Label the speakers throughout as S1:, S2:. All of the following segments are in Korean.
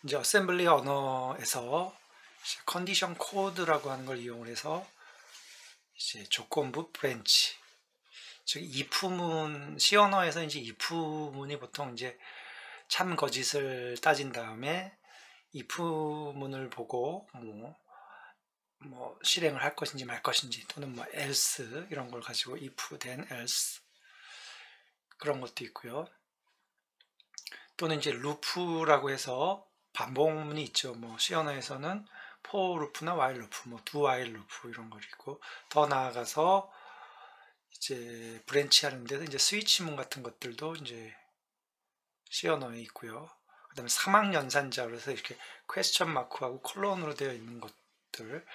S1: 이제 어셈블리 언어에서 컨디션 코드라고 하는 걸 이용을 해서 이제 조건부 브랜치, 즉 if문, C 언어에서 이제 if문이 보통 이제 참 거짓을 따진 다음에 if문을 보고 뭐 실행을 할 것인지 말 것인지, 또는 뭐 else 이런 걸 가지고 if then else 그런 것도 있고요. 또는 이제 루프라고 해서 반복문이 있죠. 뭐 C 언어에서는 for 루프나 while 루프, 뭐 do while 루프 이런 거 있고, 더 나아가서 이제 브랜치 하는 데서 이제 스위치문 같은 것들도 이제 C 언어에 있고요. 그 다음에 사막 연산자, 그래서 이렇게 퀘스천 마크하고 콜론으로 되어 있는 것들.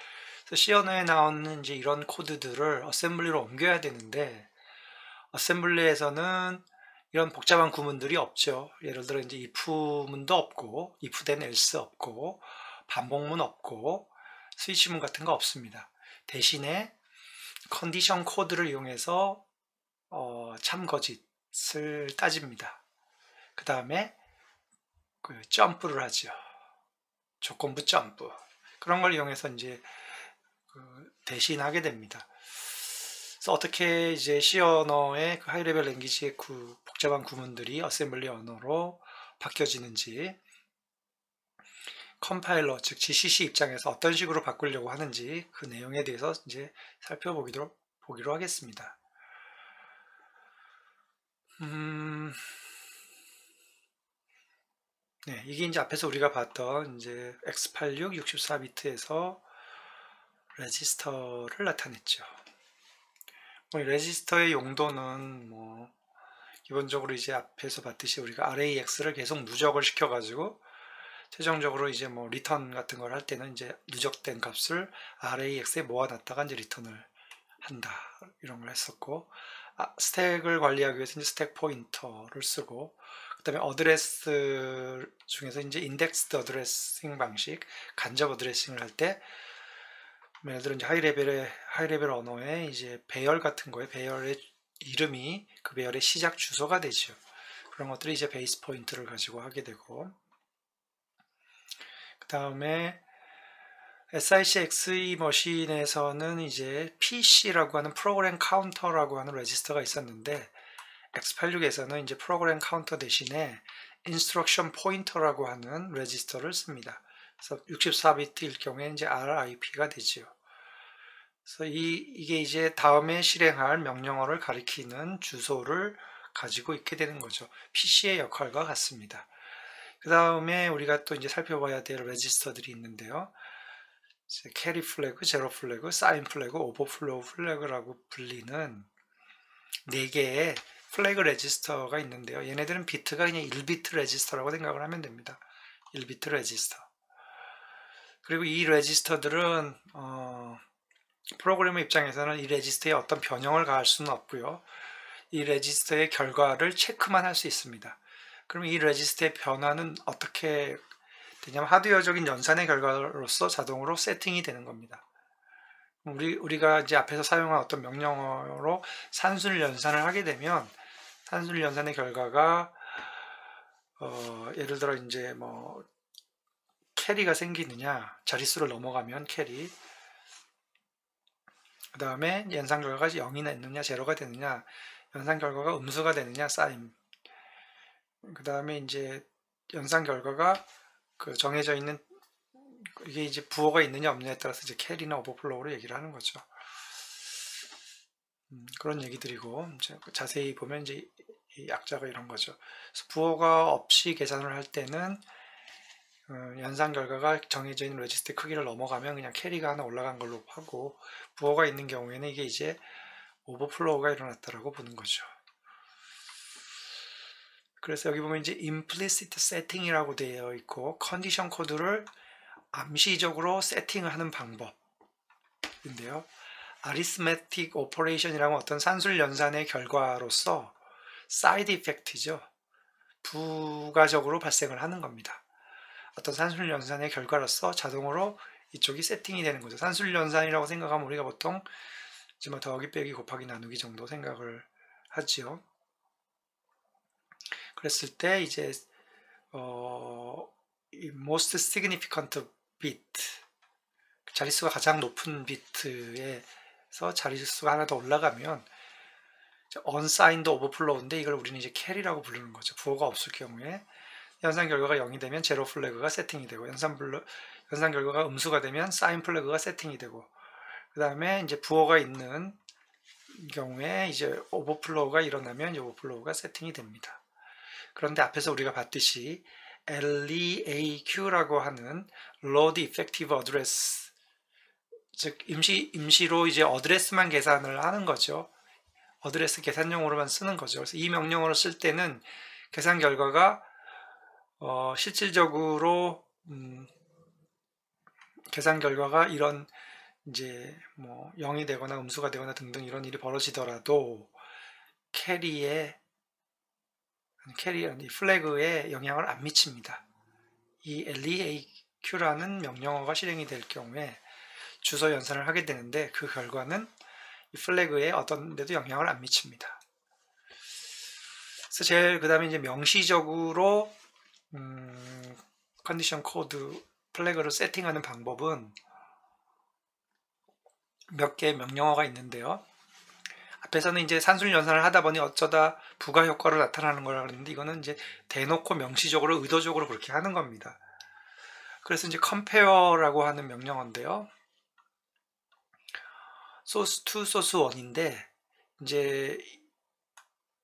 S1: 그래서 C 언어에 나오는 이제 이런 코드들을 어셈블리로 옮겨야 되는데, 어셈블리에서는 이런 복잡한 구문들이 없죠. 예를 들어 이제 if문도 없고, if then else 없고, 반복문 없고, 스위치문 같은 거 없습니다. 대신에 컨디션 코드를 이용해서 참 거짓을 따집니다. 그 다음에 점프를 하죠. 조건부 점프. 그런 걸 이용해서 이제 대신하게 됩니다. 그래서 어떻게 이제 C 언어의 그 하이 레벨 랭귀지의 복잡한 구문들이 어셈블리 언어로 바뀌어지는지, 컴파일러 즉 GCC 입장에서 어떤 식으로 바꾸려고 하는지 그 내용에 대해서 이제 살펴보기로 하겠습니다. 네, 이게 이제 앞에서 우리가 봤던 이제 x86 64비트에서 레지스터를 나타냈죠. 레지스터의 용도는 기본적으로 이제 앞에서 봤듯이 우리가 arrayx를 계속 누적을 시켜가지고 최종적으로 이제 리턴 같은 걸 할 때는 이제 누적된 값을 arrayx에 모아놨다가 이제 리턴을 한다, 이런 걸 했었고, 스택을 관리하기 위해서 이제 스택 포인터를 쓰고, 그 다음에 어드레스 중에서 이제 인덱스드 어드레싱 방식, 간접 어드레싱을 할 때, 예를 들어 이제 하이레벨 언어에 이제 배열 같은 거에 배열의 이름이 그 배열의 시작 주소가 되죠. 그런 것들이 이제 베이스 포인트를 가지고 하게 되고, 그 다음에 SIC XE 머신에서는 이제 PC라고 하는 프로그램 카운터라고 하는 레지스터가 있었는데, X86에서는 이제 프로그램 카운터 대신에 인스트럭션 포인터라고 하는 레지스터를 씁니다. 그래서 64비트일 경우에 이제 RIP가 되지요. 그래서 이게 이제 다음에 실행할 명령어를 가리키는 주소를 가지고 있게 되는 거죠. PC의 역할과 같습니다. 그 다음에 우리가 또 이제 살펴봐야 될 레지스터들이 있는데요. 캐리 플래그, 제로 플래그, 사인 플래그, 오버플로우 플래그라고 불리는 4개의 플래그 레지스터가 있는데요. 얘네들은 비트가 그냥 1비트 레지스터라고 생각을 하면 됩니다. 1비트 레지스터. 그리고 이 레지스터들은 프로그래머 입장에서는 이 레지스터에 어떤 변형을 가할 수는 없고요. 이 레지스터의 결과를 체크만 할 수 있습니다. 그럼 이 레지스터의 변화는 어떻게 되냐면 하드웨어적인 연산의 결과로서 자동으로 세팅이 되는 겁니다. 우리가 이제 앞에서 사용한 어떤 명령어로 산술 연산을 하게 되면 산술 연산의 결과가 예를 들어 이제 캐리가 생기느냐, 자릿수를 넘어가면 캐리, 그 다음에 연산 결과가 0이나 있느냐, 제로가 되느냐, 연산 결과가 음수가 되느냐, 사인. 그 다음에 이제 연산 결과가 정해져 있는 이게 이제 부호가 있느냐 없느냐에 따라서 이제 캐리나 오버플로우로 얘기를 하는 거죠. 그런 얘기들이고, 이제 자세히 보면 이제 이 약자가 이런 거죠. 그래서 부호가 없이 계산을 할 때는 연산 결과가 정해져 있는 레지스터 크기를 넘어가면 그냥 캐리가 하나 올라간 걸로 하고, 부호가 있는 경우에는 이게 이제 오버플로우가 일어났다라고 보는 거죠. 그래서 여기 보면 이제 implicit setting이라고 되어 있고, 컨디션 코드를 암시적으로 세팅을 하는 방법인데요. arithmetic operation이라는 어떤 산술 연산의 결과로서 사이드 이펙트죠. 부가적으로 발생을 하는 겁니다. 어떤 산술 연산의 결과로서 자동으로 이쪽이 세팅이 되는 거죠. 산술 연산이라고 생각하면 우리가 보통 더하기 빼기 곱하기 나누기 정도 생각을 하지요. 그랬을 때 이제 이 most significant bit, 자릿수가 가장 높은 비트에서 자릿수가 하나 더 올라가면 unsigned overflow인데 이걸 우리는 이제 carry라고 부르는 거죠. 부호가 없을 경우에 연산 결과가 0이 되면 제로 플래그가 세팅이 되고 연산 결과가 음수가 되면 사인 플래그가 세팅이 되고 그 다음에 이제 부호가 있는 경우에 이제 오버플로우가 일어나면 오버플로우가 세팅이 됩니다. 그런데 앞에서 우리가 봤듯이 LEAQ라고 하는 Load Effective Address, 즉 임시로 이제 어드레스만 계산을 하는 거죠. 어드레스 계산용으로만 쓰는 거죠. 그래서 이 명령어를 쓸 때는 계산 결과가 실질적으로 계산 결과가 이런 이제 뭐 0이 되거나 음수가 되거나 등등 이런 일이 벌어지더라도 캐리의 플래그에 영향을 안 미칩니다. 이 LEAQ라는 명령어가 실행이 될 경우에 주소 연산을 하게 되는데 그 결과는 이 플래그에 어떤 데도 영향을 안 미칩니다. 그래서 그 다음에 이제 명시적으로 컨디션 코드 플래그를 세팅하는 방법은 몇 개의 명령어가 있는데요. 앞에서는 이제 산술 연산을 하다 보니 어쩌다 부가 효과로 나타나는 거라 그랬는데 이거는 이제 대놓고 명시적으로 의도적으로 그렇게 하는 겁니다. 그래서 이제 compare라고 하는 명령어인데요. 소스 2, 소스 1인데 이제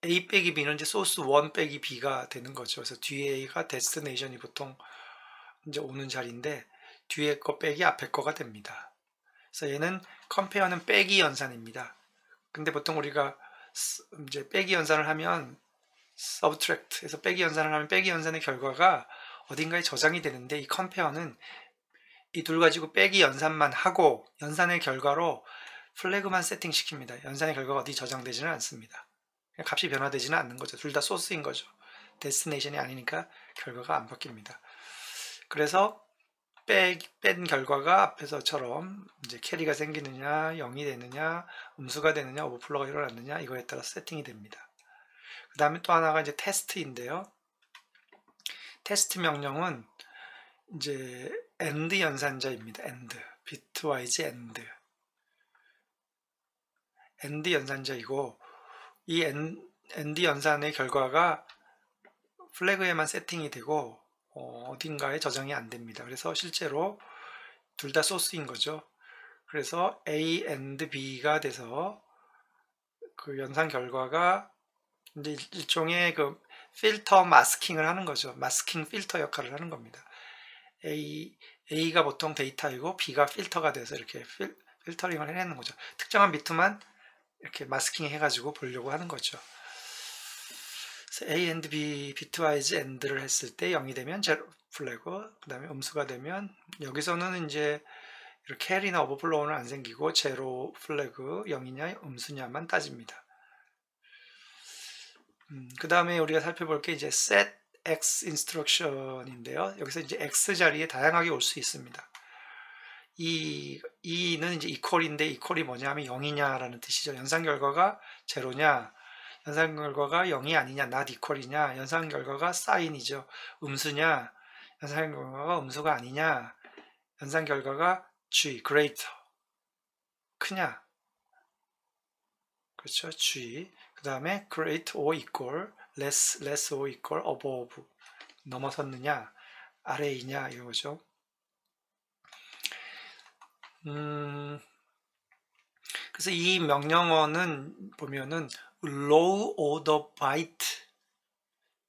S1: A 빼기 B는 이제 소스 1 빼기 B가 되는 거죠. 그래서 뒤에 A가 데스티네이션이 보통 이제 오는 자리인데 뒤에 거 빼기 앞에 거가 됩니다. 그래서 얘는 compare는 빼기 연산입니다. 근데 보통 우리가 이제 빼기 연산을 하면 subtract에서 빼기 연산을 하면 빼기 연산의 결과가 어딘가에 저장이 되는데 이 compare는 이 둘 가지고 빼기 연산만 하고 연산의 결과로 플래그만 세팅시킵니다. 연산의 결과가 어디 저장되지는 않습니다. 값이 변화되지는 않는 거죠. 둘 다 소스인 거죠. 데스티네이션이 아니니까 결과가 안 바뀝니다. 그래서 뺀 결과가 앞에서처럼 이제 캐리가 생기느냐, 0이 되느냐, 음수가 되느냐, 오버플로우가 일어났느냐 이거에 따라 세팅이 됩니다. 그 다음에 또 하나가 이제 테스트인데요. 테스트 명령은 이제 AND 연산자입니다. AND, 비트와이즈 AND. AND 연산자이고 이 AND 연산의 결과가 플래그에만 세팅이 되고 어딘가에 저장이 안 됩니다. 그래서 실제로 둘 다 소스인 거죠. 그래서 A and B가 돼서 그 연산 결과가 이제 일종의 그 필터 마스킹을 하는 거죠. 마스킹 필터 역할을 하는 겁니다. A가 보통 데이터이고 B가 필터가 돼서 이렇게 필터링을 해내는 거죠. 특정한 비트만 이렇게 마스킹 해가지고 보려고 하는 거죠. A and B 비트와이즈 AND를 했을 때 0이 되면 제로 플래그, 그 다음에 음수가 되면 여기서는 이제 이렇게 캐리나 오버플로우는 안 생기고 제로 플래그 0이냐 음수냐만 따집니다. 그 다음에 우리가 살펴볼 게 이제 set x instruction인데요. 여기서 이제 x 자리에 다양하게 올 수 있습니다. 이는 이제 equal인데 equal이 뭐냐면 0이냐라는 뜻이죠. 연산 결과가 제로냐, 연산 결과가 0이 아니냐, not equal이냐, 연산 결과가 sign이죠. 음수냐, 연산 결과가 음수가 아니냐, 연산 결과가 G, greater, 크냐, 그렇죠, G. 그 다음에 great or equal, less or equal, above, 넘어섰느냐, 아래이냐 이거죠. 그래서 이 명령어는 보면은 low order byte,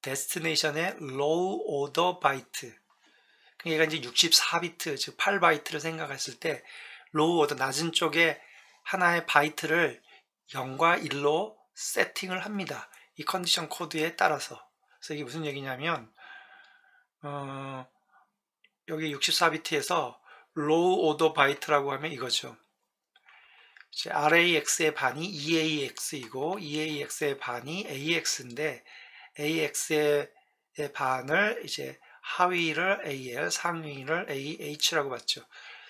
S1: destination의 low order byte, 그러니까 이제 64비트, 즉 8바이트를 생각했을 때 low order, 낮은 쪽에 하나의 바이트를 0과 1로 세팅을 합니다. 이 컨디션 코드에 따라서. 그래서 이게 무슨 얘기냐면 여기 64비트에서 low order byte라고 하면 이거죠. 이제 RAX의 반이 EAX이고 EAX의 반이 AX인데 AX의 반을 이제 하위를 AL, 상위를 AH라고 봤죠.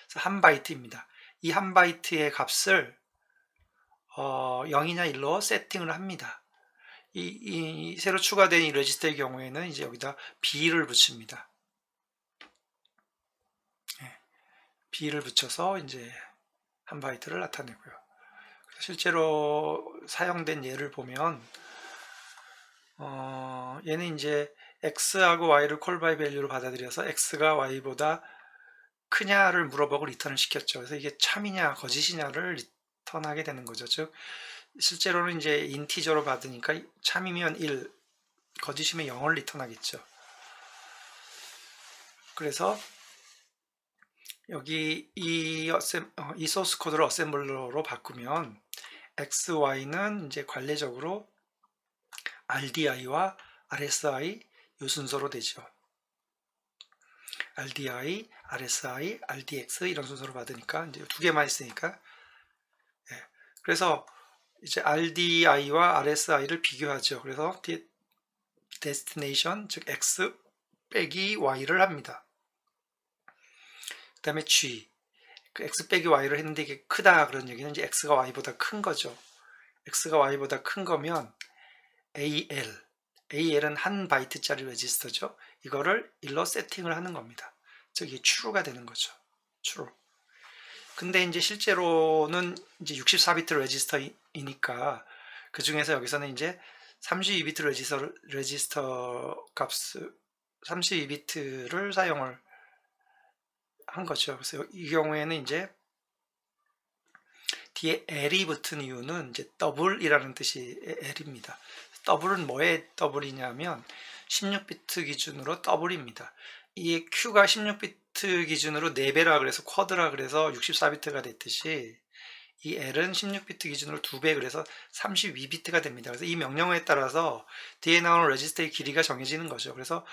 S1: 그래서 한 바이트입니다. 이 한 바이트의 값을 0이나 1로 세팅을 합니다. 이 새로 추가된 이 레지스터의 경우에는 이제 여기다 B를 붙입니다. B를 붙여서 이제 한 바이트를 나타내고요. 실제로 사용된 예를 보면 얘는 이제 x하고 y를 콜 바이 밸류로 받아들여서 x가 y보다 크냐를 물어보고 리턴을 시켰죠. 그래서 이게 참이냐 거짓이냐를 리턴하게 되는 거죠. 즉 실제로는 이제 인티저로 받으니까 참이면 1, 거짓이면 0을 리턴하겠죠. 그래서 여기 이 소스 코드를 어셈블러로 바꾸면 x, y는 이제 관례적으로 RDI와 RSI 이 순서로 되죠. RDI, RSI, RDX 이런 순서로 받으니까 이제 두 개만 있으니까. 예. 그래서 이제 RDI와 RSI를 비교하죠. 그래서 destination 즉 X 빼기 Y를 합니다. 그 다음에 G 그 X 빼기 Y를 했는데 이게 크다 그런 얘기는 이제 X가 Y보다 큰 거죠. X가 Y보다 큰 거면 AL은 한 바이트짜리 레지스터죠. 이거를 1로 세팅을 하는 겁니다. 즉 이게 true가 되는 거죠. true. 근데 이제 실제로는 이제 64비트 레지스터이니까 그 중에서 여기서는 이제 32비트 레지스터 값을 32비트를 사용을 한 거죠. 그래서 이 경우에는 이제 뒤에 L이 붙은 이유는 이제 더블이라는 뜻이 L입니다. 더블은 뭐의 더블이냐면 16비트 기준으로 더블입니다. 이 Q가 16비트 기준으로 4배라 그래서 쿼드라 그래서 64비트가 됐듯이 이 L은 16비트 기준으로 2배 그래서 32비트가 됩니다. 그래서 이 명령어에 따라서 뒤에 나오는 레지스터의 길이가 정해지는 거죠. 그래서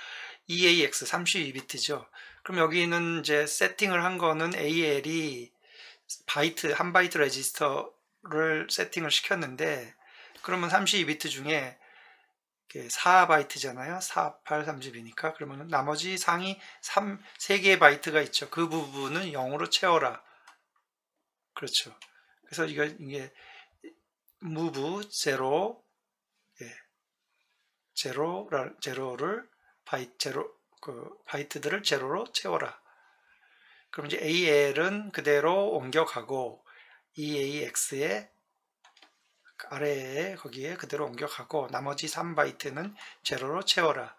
S1: EAX 32비트죠. 그럼 여기는 이제 세팅을 한 거는 AL이 한 바이트 레지스터를 세팅을 시켰는데 그러면 32비트 중에 4바이트잖아요. 4, 8, 30이니까 그러면 나머지 상위 3개의 바이트가 있죠. 그 부분은 0으로 채워라. 그렇죠. 그래서 이게 move 0, 제로를 바이트들을 제로로 채워라. 그럼 이제 AL은 그대로 옮겨가고 EAX에 아래에 거기에 그대로 옮겨가고 나머지 3바이트는 제로로 채워라.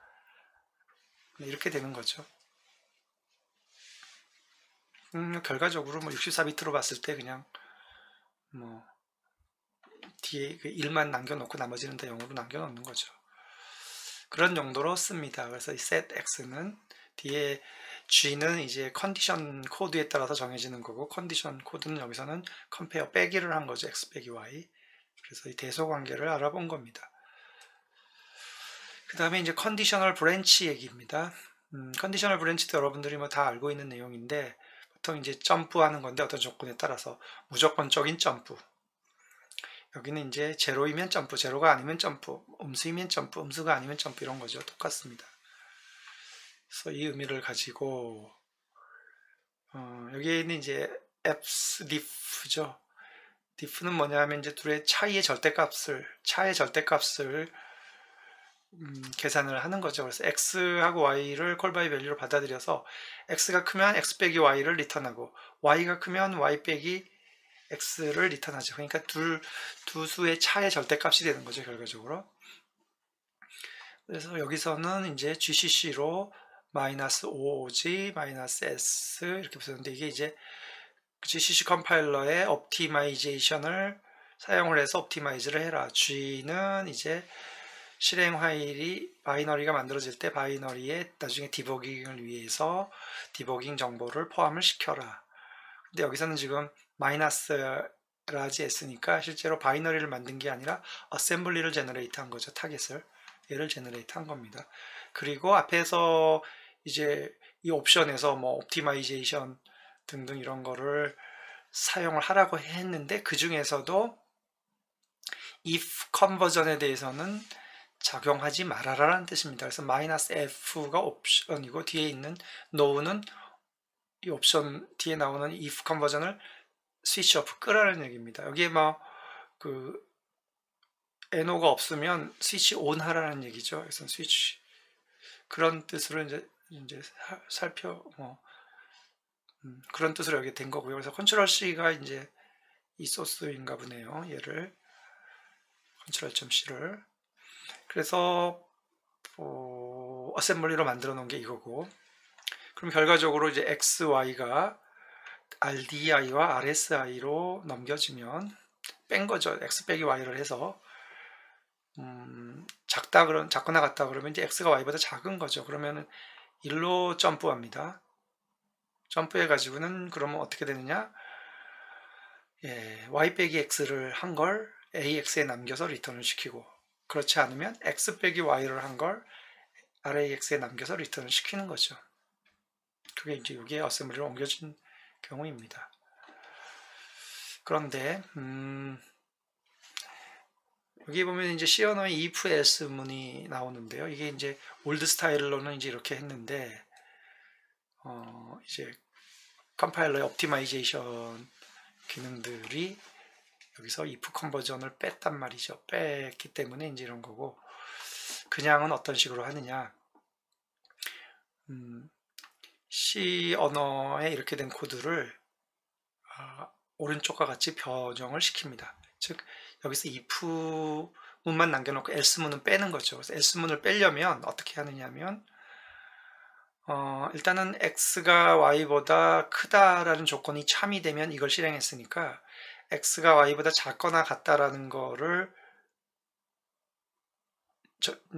S1: 이렇게 되는 거죠. 결과적으로 뭐 64비트로 봤을 때 그냥 뭐 뒤에 그 1만 남겨놓고 나머지는 다 0으로 남겨놓는 거죠. 그런 용도로 씁니다. 그래서 이 setX는 뒤에 G는 이제 컨디션 코드에 따라서 정해지는 거고 컨디션 코드는 여기서는 compare 빼기를 한 거죠. X 빼기 Y. 그래서 이 대소 관계를 알아본 겁니다. 그 다음에 이제 컨디셔널 브랜치 얘기입니다. 컨디셔널 브랜치도 여러분들이 뭐 다 알고 있는 내용인데 보통 이제 점프하는 건데 어떤 조건에 따라서 무조건적인 점프. 여기는 이제 제로이면 점프, 제로가 아니면 점프, 음수이면 점프, 음수가 아니면 점프 이런 거죠. 똑같습니다. 그래서 이 의미를 가지고 여기에 있는 이제 fdif죠. diff는 뭐냐면 이제 둘의 차의 절대값을 계산을 하는 거죠. 그래서 x하고 y를 콜바이 밸류로 받아들여서 x가 크면 x 빼기 y를 리턴하고 y가 크면 y 빼기 x를 리턴하죠. 그러니까 두 수의 차의 절대값이 되는 거죠, 결과적으로. 그래서 여기서는 이제 GCC로 마이너스 5G, 마이너스 S 이렇게 붙였는데 이게 이제 GCC 컴파일러의 옵티마이제이션을 사용을 해서 옵티마이즈를 해라. G는 이제 실행 파일이 바이너리가 만들어질 때 바이너리에 나중에 디버깅을 위해서 디버깅 정보를 포함을 시켜라. 근데 여기서는 지금 마이너스라지 했으니까 실제로 바이너리를 만든 게 아니라 어셈블리를 제너레이트 한 거죠. 타겟을. 얘를 제너레이트 한 겁니다. 그리고 앞에서 이제 이 옵션에서 뭐 옵티마이제이션 등등 이런 거를 사용을 하라고 했는데 그 중에서도 if 컨버전에 대해서는 적용하지 말아라라는 뜻입니다. 그래서 마이너스 F가 옵션이고 뒤에 있는 no는 이 옵션 뒤에 나오는 if 컨버전을 스위치 오프 끄라는 얘기입니다. 여기에 뭐 그 NO가 없으면 스위치 온 하라는 얘기죠. 그래서 스위치 그런 뜻으로 이제 그런 뜻으로 여기 된 거고요. 그래서 컨트롤 C가 이제 이 소스인가 보네요. 얘를 컨트롤 C를. 그래서 어셈블리로 만들어 놓은 게 이거고, 그럼 결과적으로 이제 XY가 RDI와 RSI로 넘겨지면 뺀 거죠. X 빼기 Y를 해서 작거나 같다 그러면 이제 X가 Y보다 작은 거죠. 그러면 1로 점프합니다. 점프해 가지고는 그러면 어떻게 되느냐? 예, Y 빼기 X를 한 걸 AX에 남겨서 리턴을 시키고, 그렇지 않으면 X 빼기 Y를 한 걸 RAX에 남겨서 리턴을 시키는 거죠. 그게 이제 여기에 어셈블리로 옮겨진 경우입니다. 그런데 여기 보면 이제 C 언어의 if else 문이 나오는데요. 이게 이제 올드 스타일로는 이제 이렇게 했는데 이제 컴파일러의 옵티마이제이션 기능들이 여기서 if 컨버전을 뺐단 말이죠. 뺐기 때문에 이제 이런 거고, 그냥은 어떤 식으로 하느냐? C 언어에 이렇게 된 코드를 오른쪽과 같이 변형을 시킵니다. 즉 여기서 if 문만 남겨놓고 else 문은 빼는 거죠. 그래서 else 문을 빼려면 어떻게 하느냐면 일단은 x가 y보다 크다라는 조건이 참이 되면 이걸 실행했으니까 x가 y보다 작거나 같다라는 거를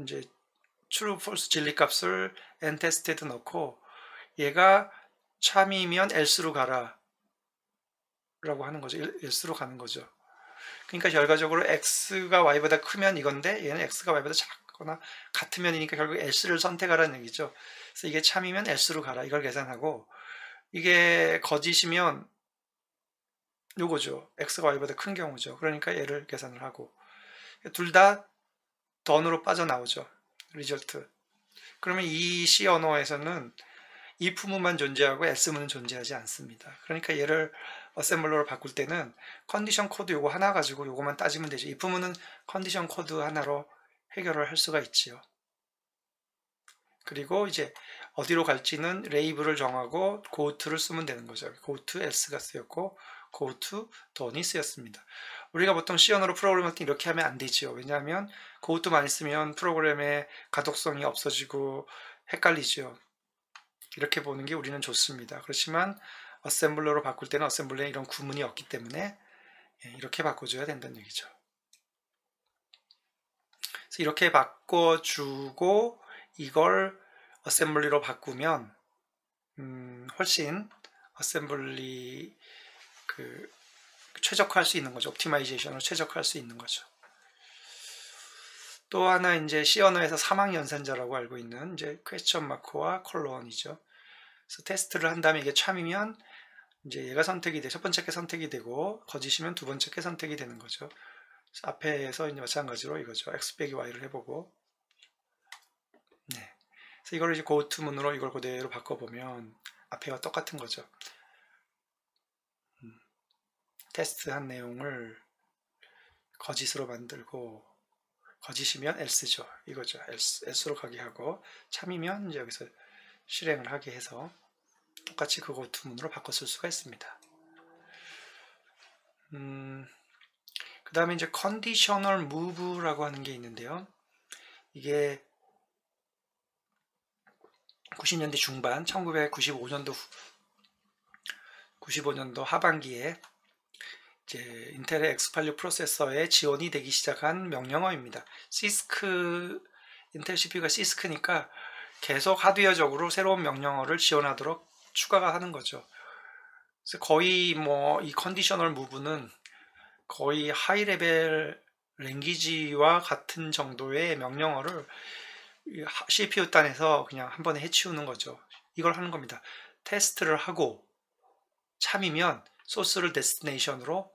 S1: 이제 true, false 진리값을 nTested 넣고 얘가 참이면 else로 가라 라고 하는 거죠. else로 가는 거죠. 그러니까 결과적으로 x가 y보다 크면 이건데 얘는 x가 y보다 작거나 같으면이니까 결국 else를 선택하라는 얘기죠. 그래서 이게 참이면 else로 가라 이걸 계산하고, 이게 거짓이면 요거죠. x가 y보다 큰 경우죠. 그러니까 얘를 계산을 하고, 둘 다 done으로 빠져나오죠. 리절트. 그러면 이 C 언어에서는 if 문만 존재하고 else 문은 존재하지 않습니다. 그러니까 얘를 어셈블러로 바꿀 때는 컨디션 코드 요거 하나 가지고 요거만 따지면 되죠. if 문은 컨디션 코드 하나로 해결을 할 수가 있지요. 그리고 이제 어디로 갈지는 레이블을 정하고 go to를 쓰면 되는 거죠. go to else가 쓰였고 go to done이 쓰였습니다. 우리가 보통 C 언어로 프로그램할 때 이렇게 하면 안 되죠. 왜냐하면 go to 많이 쓰면 프로그램의 가독성이 없어지고 헷갈리죠. 이렇게 보는 게 우리는 좋습니다. 그렇지만 어셈블러로 바꿀 때는 어셈블러에 이런 구문이 없기 때문에 이렇게 바꿔줘야 된다는 얘기죠. 그래서 이렇게 바꿔주고 이걸 어셈블리로 바꾸면 훨씬 어셈블리 최적화할 수 있는 거죠. 옵티마이제이션을 최적화할 수 있는 거죠. 또 하나 이제 C 언어에서 사망 연산자라고 알고 있는 이제 퀘스천 마크와 콜론이죠. 그래서 테스트를 한 다음에 이게 참이면 이제 얘가 선택이 돼, 첫 번째 게 선택이 되고 거짓이면 두 번째 게 선택이 되는 거죠. 그래서 앞에서 이제 마찬가지로 이거죠. x 빼기 y를 해보고, 네. 그래서 이걸 이제 go to 문으로 이걸 그대로 바꿔보면 앞에와 똑같은 거죠. 테스트한 내용을 거짓으로 만들고, 거짓이면 else죠. 이거죠. else로 가게 하고, 참이면 이제 여기서 실행을 하게 해서 똑같이 그 go to 문으로 바꿔 쓸 수가 있습니다. 그 다음에 이제 conditional move라고 하는 게 있는데요. 이게 90년대 중반, 1995년도 95년도 하반기에 이제 인텔의 X86 프로세서에 지원이 되기 시작한 명령어입니다. 시스크, 인텔 CPU가 시스크니까 계속 하드웨어적으로 새로운 명령어를 지원하도록 추가가 하는 거죠. 그래서 거의 뭐 이 컨디셔널 무브는 거의 하이 레벨 랭귀지와 같은 정도의 명령어를 CPU 단에서 그냥 한 번에 해치우는 거죠. 이걸 하는 겁니다. 테스트를 하고 참이면 소스를 데스티네이션으로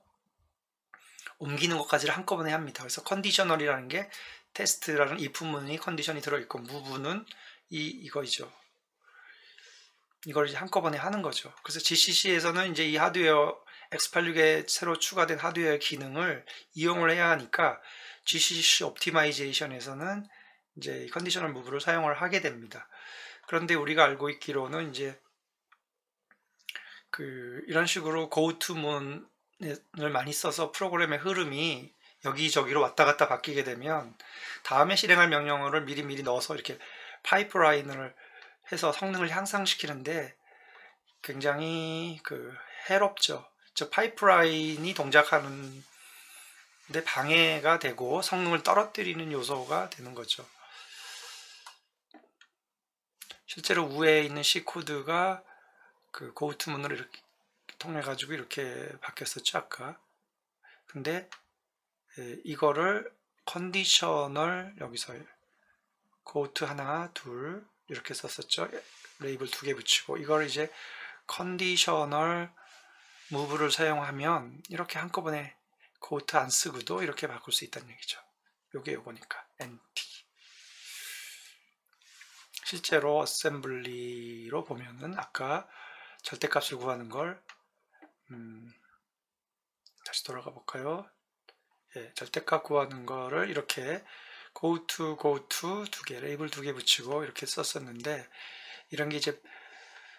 S1: 옮기는 것까지를 한꺼번에 합니다. 그래서 컨디셔널이라는 게 테스트라는 if 문이 컨디션이 들어있고 move는 이거이죠. 이걸 이제 한꺼번에 하는 거죠. 그래서 GCC에서는 이제 이 하드웨어 X86에 새로 추가된 하드웨어 기능을 이용을 해야 하니까 GCC 옵티마이제이션에서는 이제 컨디셔널 무브를 사용을 하게 됩니다. 그런데 우리가 알고 있기로는 이제 이런 식으로 goToMoon을 많이 써서 프로그램의 흐름이 여기저기로 왔다 갔다 바뀌게 되면 다음에 실행할 명령어를 미리 넣어서 이렇게 파이프라인을 해서 성능을 향상시키는데 굉장히 해롭죠. 즉 파이프라인이 동작하는 데 방해가 되고 성능을 떨어뜨리는 요소가 되는 거죠. 실제로 위에 있는 C 코드가 goToMoon으로 이렇게 통해 가지고 이렇게 바뀌었었죠 아까. 근데 이거를 컨디셔널 여기서 goto 하나 둘 이렇게 썼었죠. 레이블 2개 붙이고 이걸 이제 컨디셔널 무브를 사용하면 이렇게 한꺼번에 goto 안 쓰고도 이렇게 바꿀 수 있다는 얘기죠. 요게 요거니까 NT. 실제로 어셈블리로 보면은 아까 절대값을 구하는 걸 다시 돌아가 볼까요? 예, 절대값 구하는 거를 이렇게 goto 두 개, 레이블 2개 붙이고 이렇게 썼었는데 이런 게 이제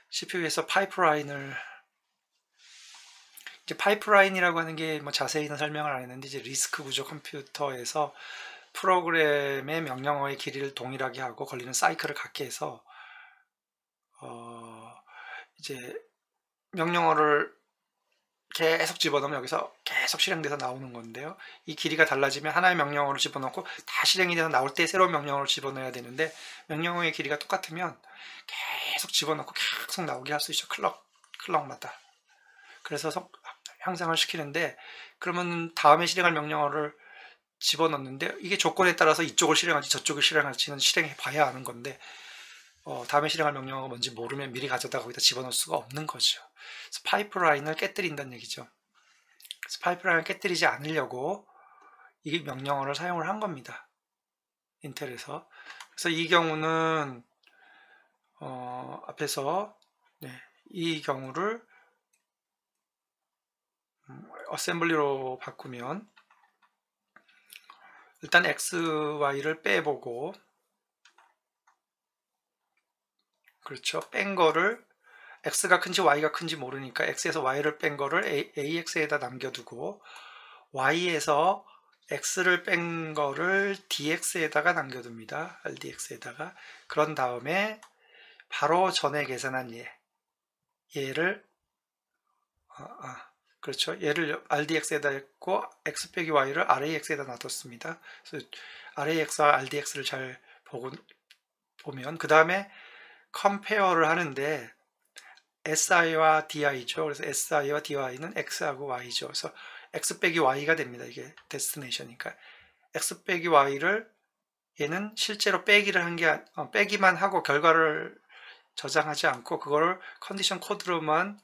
S1: CPU에서 파이프라인이라고 하는 게 뭐 자세히는 설명을 안 했는데 이제 리스크 구조 컴퓨터에서 프로그램의 명령어의 길이를 동일하게 하고 걸리는 사이클을 같게 해서 이제 명령어를 계속 집어넣으면 여기서 계속 실행돼서 나오는 건데요. 이 길이가 달라지면 하나의 명령어를 집어넣고 다 실행이 돼서 나올 때 새로운 명령어를 집어넣어야 되는데 명령어의 길이가 똑같으면 계속 집어넣고 계속 나오게 할 수 있죠. 클럭마다. 그래서 향상을 시키는데 그러면 다음에 실행할 명령어를 집어넣는데 이게 조건에 따라서 이쪽을 실행할지 저쪽을 실행할지는 실행해 봐야 아는 건데 다음에 실행할 명령어가 뭔지 모르면 미리 가져다 거기다 집어넣을 수가 없는 거죠. 그래서 파이프라인을 깨뜨린다는 얘기죠. 그래서 파이프라인을 깨뜨리지 않으려고 이 명령어를 사용을 한 겁니다. 인텔에서. 그래서 이 경우는 앞에서 이 경우를 어셈블리로 바꾸면 일단 x, y를 빼보고 그렇죠. 뺀 거를 x가 큰지 y가 큰지 모르니까 x에서 y를 뺀 거를 ax에다 남겨두고 y에서 x를 뺀 거를 dx에다가 남겨둡니다. rdx에다가. 그런 다음에 바로 전에 계산한 얘를 그렇죠. 얘를 rdx에다 했고 x 빼기 y를 rax에다 놔뒀습니다. 그래서 rax와 rdx를 잘 보면 그 다음에 컴페어를 하는데 si와 di죠. 그래서 si와 di는 x하고 y죠. 그래서 x 빼기 y가 됩니다. 이게 데스티네이션이니까 x 빼기 y를 얘는 실제로 빼기를 한 게 빼기만 하고 결과를 저장하지 않고 그거를 컨디션 코드로만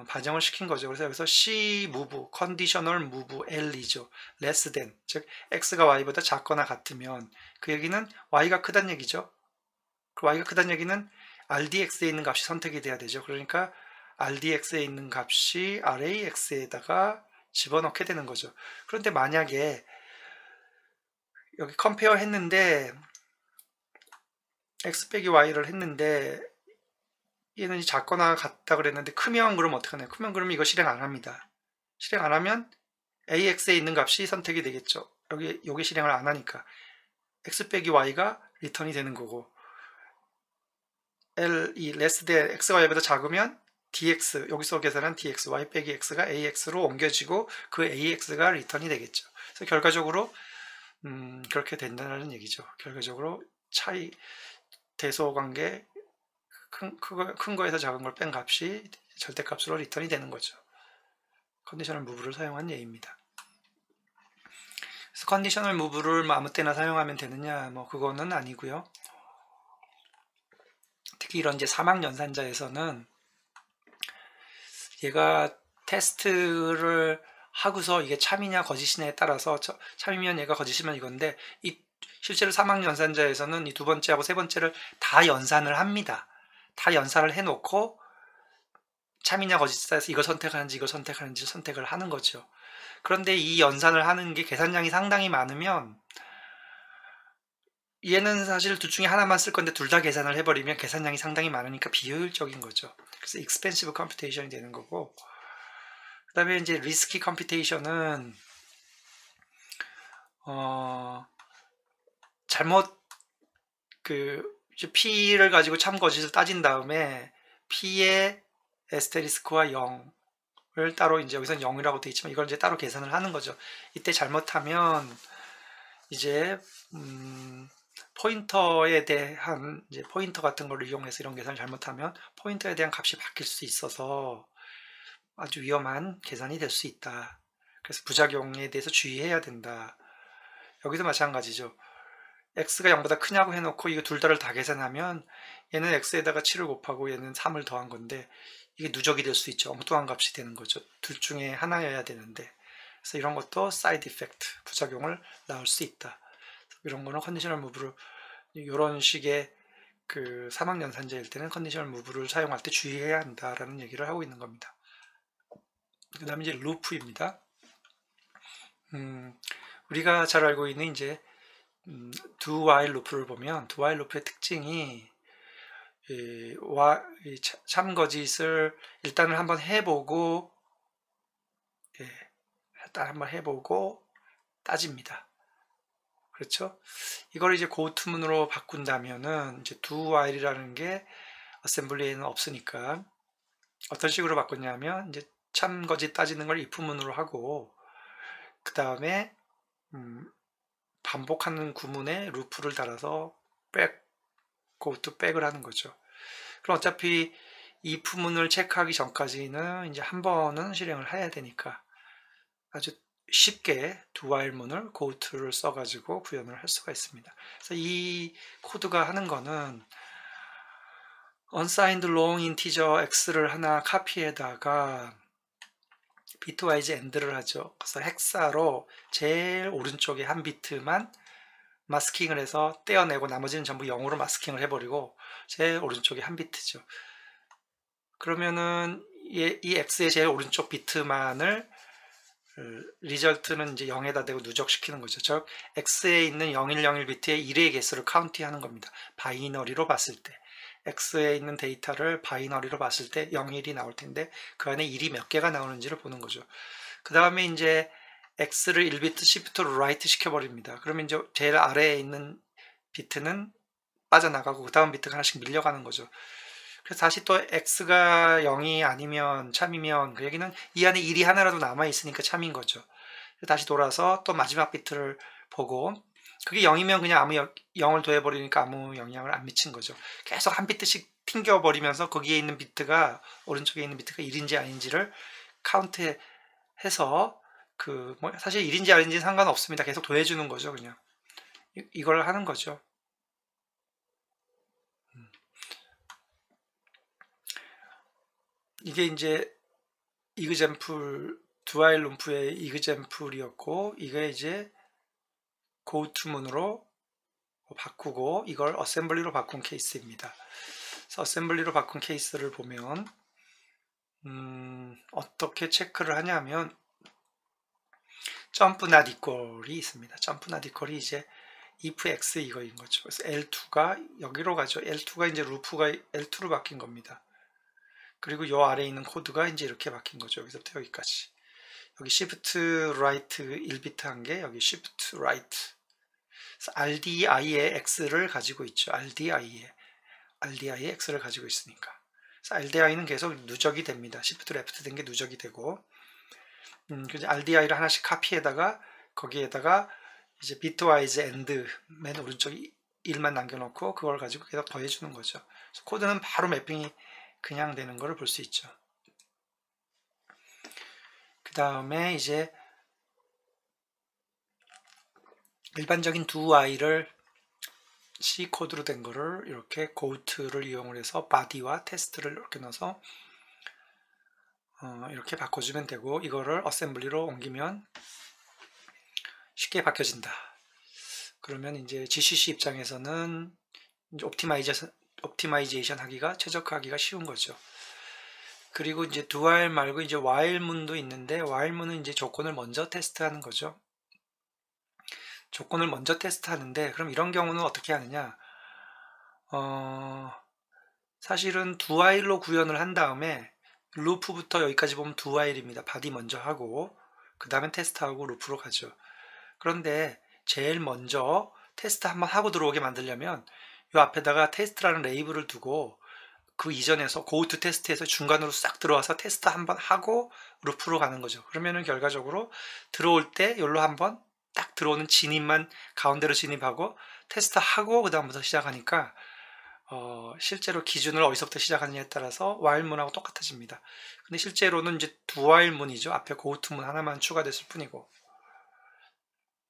S1: 반영을 시킨 거죠. 그래서 여기서 C move, conditional move L이죠. less than, 즉 x가 y보다 작거나 같으면 그 얘기는 y가 크다는 얘기죠. 그 y가 크다는 얘기는 rdx에 있는 값이 선택이 돼야 되죠. 그러니까 rdx에 있는 값이 rax에다가 집어넣게 되는 거죠. 그런데 만약에 여기 컴페어 했는데 x 빼기 y를 했는데 얘는 작거나 같다 그랬는데 크면 그럼 어떡하나요? 크면 그러면 이거 실행 안 합니다. 실행 안 하면 AX에 있는 값이 선택이 되겠죠. 여기 실행을 안 하니까 X 빼기 Y가 리턴이 되는 거고 이 less than X가 Y보다 작으면 DX, 여기서 계산한 DX, Y 빼기 X가 AX로 옮겨지고 그 AX가 리턴이 되겠죠. 그래서 결과적으로 그렇게 된다는 얘기죠. 결과적으로 대소관계 큰 거에서 작은 걸 뺀 값이 절대값으로 리턴이 되는 거죠. 컨디셔널 무브를 사용한 예입니다. 그래서 컨디셔널 무브를 아무 때나 사용하면 되느냐 뭐 그거는 아니고요. 특히 이런 이제 사막 연산자에서는 얘가 테스트를 하고서 이게 참이냐 거짓이냐에 따라서 참이면 얘가 거짓이면 이건데 실제로 사막 연산자에서는 이 두 번째하고 세 번째를 다 연산을 합니다. 다 연산을 해놓고 참이냐 거짓이냐에서 이걸 선택하는지 이걸 선택하는지 선택을 하는 거죠. 그런데 이 연산을 하는 게 계산량이 상당히 많으면 얘는 사실 둘 중에 하나만 쓸 건데 둘 다 계산을 해버리면 계산량이 상당히 많으니까 비효율적인 거죠. 그래서 expensive computation이 되는 거고, 그 다음에 이제 risky computation은 잘못 P를 가지고 참거짓을 따진 다음에 P의 에스테리스크와 0을 따로 이제 여기서는 0이라고 되어 있지만 이걸 이제 따로 계산을 하는 거죠. 이때 잘못하면 이제 포인터에 대한 이제 포인터 같은 걸 이용해서 이런 계산을 잘못하면 포인터에 대한 값이 바뀔 수 있어서 아주 위험한 계산이 될 수 있다. 그래서 부작용에 대해서 주의해야 된다. 여기도 마찬가지죠. x가 0보다 크냐고 해놓고 이거 둘 다를 다 계산하면 얘는 x에다가 7을 곱하고 얘는 3을 더한 건데 이게 누적이 될 수 있죠. 엉뚱한 값이 되는 거죠. 둘 중에 하나여야 되는데. 그래서 이런 것도 사이드 이펙트, 부작용을 낳을 수 있다. 이런 거는 컨디셔널 무브를 이런 식의 그 사막연산자일 때는 컨디셔널 무브를 사용할 때 주의해야 한다라는 얘기를 하고 있는 겁니다. 그 다음에 이제 루프입니다. 우리가 잘 알고 있는 이제 do while 루프를 보면 do while 루프의 특징이 참거짓을 일단은 한번 해보고 일단 한번 해보고 따집니다. 그렇죠? 이걸 이제 고투문으로 바꾼다면은 이제 do while이라는 게 어셈블리에는 없으니까 어떤 식으로 바꿨냐면 이제 참거짓 따지는 걸 if문으로 하고 그 다음에 반복하는 구문에 루프를 달아서 go to back을 하는 거죠. 그럼 어차피 if문을 체크하기 전까지는 이제 한 번은 실행을 해야 되니까 아주 쉽게 do while 문을 go to를 써가지고 구현을 할 수가 있습니다. 그래서 이 코드가 하는 거는 unsigned long integer x를 하나 카피에다가 비트와이즈 AND를 하죠. 그래서 헥사로 제일 오른쪽에 한 비트만 마스킹을 해서 떼어내고 나머지는 전부 0으로 마스킹을 해버리고 제일 오른쪽에 한 비트죠. 그러면은 이 x의 제일 오른쪽 비트만을 리절트는 이제 0에다 대고 누적시키는 거죠. 즉 x에 있는 0101 비트의 1의 개수를 카운트하는 겁니다. 바이너리로 봤을 때 x에 있는 데이터를 바이너리로 봤을 때 01이 나올 텐데 그 안에 1이 몇 개가 나오는지를 보는 거죠. 그 다음에 이제 x를 1비트 시프트로 라이트 시켜버립니다. 그러면 이제 제일 아래에 있는 비트는 빠져나가고 그 다음 비트가 하나씩 밀려가는 거죠. 그래서 다시 또 x가 0이 아니면 참이면 그 얘기는 이 안에 1이 하나라도 남아있으니까 참인 거죠. 다시 돌아서 또 마지막 비트를 보고 그게 0이면 그냥 아무 0을 더해버리니까 아무 영향을 안 미친 거죠. 계속 한 비트씩 튕겨버리면서 거기에 있는 비트가 오른쪽에 있는 비트가 1인지 아닌지를 카운트해서 사실 1인지 아닌지 상관없습니다. 계속 더해주는 거죠. 그냥 이걸 하는 거죠. 이게 이제 이그젬플 두아일 룸프의 이그젬플이었고 이게 이제 고투문으로 바꾸고 이걸 어셈블리로 바꾼 케이스입니다. 그래서 어셈블리로 바꾼 케이스를 보면 어떻게 체크를 하냐면 점프 not equal이 있습니다. 점프 not equal이 이제 if x 이거인 거죠. 그래서 L2가 여기로 가죠. L2가 이제 루프가 L2로 바뀐 겁니다. 그리고 요 아래에 있는 코드가 이제 이렇게 바뀐 거죠. 여기서부터 여기까지. 여기 shift right 1비트 한 게 여기 shift right. RDI의 x를 가지고 있죠. RDI의 x를 가지고 있으니까. 그래서 RDI는 계속 누적이 됩니다. shift left 된 게 누적이 되고, 그래서 RDI를 하나씩 카피에다가 거기에다가 이제 비트와이즈 AND 맨 오른쪽 1만 남겨놓고 그걸 가지고 계속 더해주는 거죠. 그래서 코드는 바로 매핑이 그냥 되는 것을 볼 수 있죠. 그 다음에 이제 일반적인 do while을 C 코드로 된 거를 이렇게 goTo를 이용을 해서 body와 test를 이렇게 넣어서 이렇게 바꿔주면 되고 이거를 어셈블리로 옮기면 쉽게 바뀌어진다. 그러면 이제 GCC 입장에서는 이제 옵티마이제이션 하기가 최적화하기가 쉬운 거죠. 그리고 이제 do while 말고 이제 while 문도 있는데 while 문은 이제 조건을 먼저 테스트하는 거죠. 조건을 먼저 테스트하는데, 그럼 이런 경우는 어떻게 하느냐? 사실은 do while로 구현을 한 다음에 루프부터 여기까지 보면 do while입니다. 바디 먼저 하고 그 다음에 테스트하고 루프로 가죠. 그런데 제일 먼저 테스트 한번 하고 들어오게 만들려면 이 앞에다가 테스트라는 레이블을 두고 그 이전에서 go to 테스트에서 중간으로 싹 들어와서 테스트 한번 하고 루프로 가는 거죠. 그러면은 결과적으로 들어올 때 여기로 한번 딱 들어오는 진입만 가운데로 진입하고 테스트하고 그 다음부터 시작하니까 실제로 기준을 어디서부터 시작하느냐에 따라서 while문하고 똑같아집니다. 근데 실제로는 이제 do while문이죠. 앞에 go to문 하나만 추가됐을 뿐이고,